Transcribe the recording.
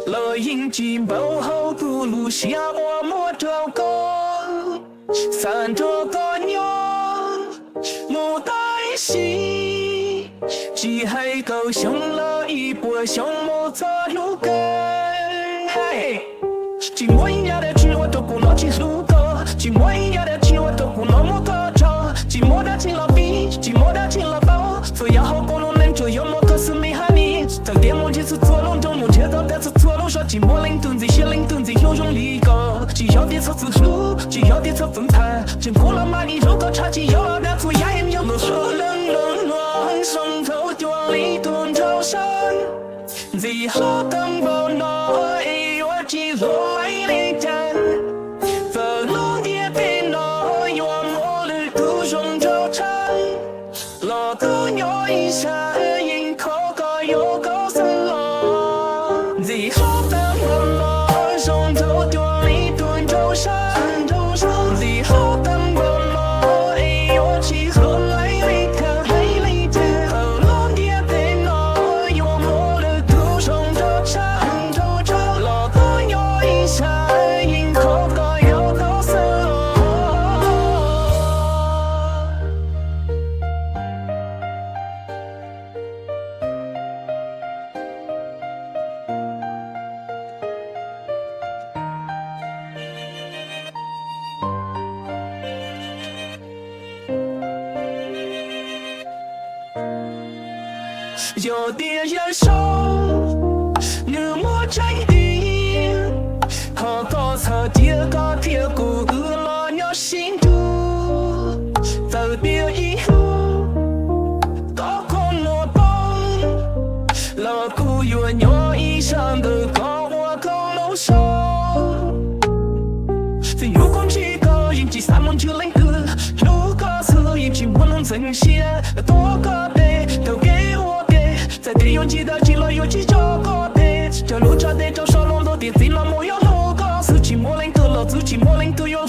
乐饮金包后不路下我莫找高，三着个鸟，牡丹戏，只还高兴了一波小莫做路根。寂寞一样的吃我都不能去路高，寂寞一样的吃我都不能莫多找，寂寞的进了逼，寂寞的进了包，所以好过路能就有莫可是没喊你，到点莫就是错路，中路接到的是错路，说寂寞零顿子些零顿子有用力高，只要的车子路，只要的车分摊，真过了嘛你如果差起要的错呀也有路说冷暖，上头丢里顿朝山，最后等不到一月几落来里站。有的人说，你莫在意，好多次第个铁骨了鸟心度，走别以后，高空落棒，老古有鸟衣裳的高我高楼上，在有空去高引起三梦就灵个，如果是引起我能呈现多个杯都给我。在地用记得记了有几找个的，这路上的找少龙都的进了没有路个，自己莫领得了自己莫领都有。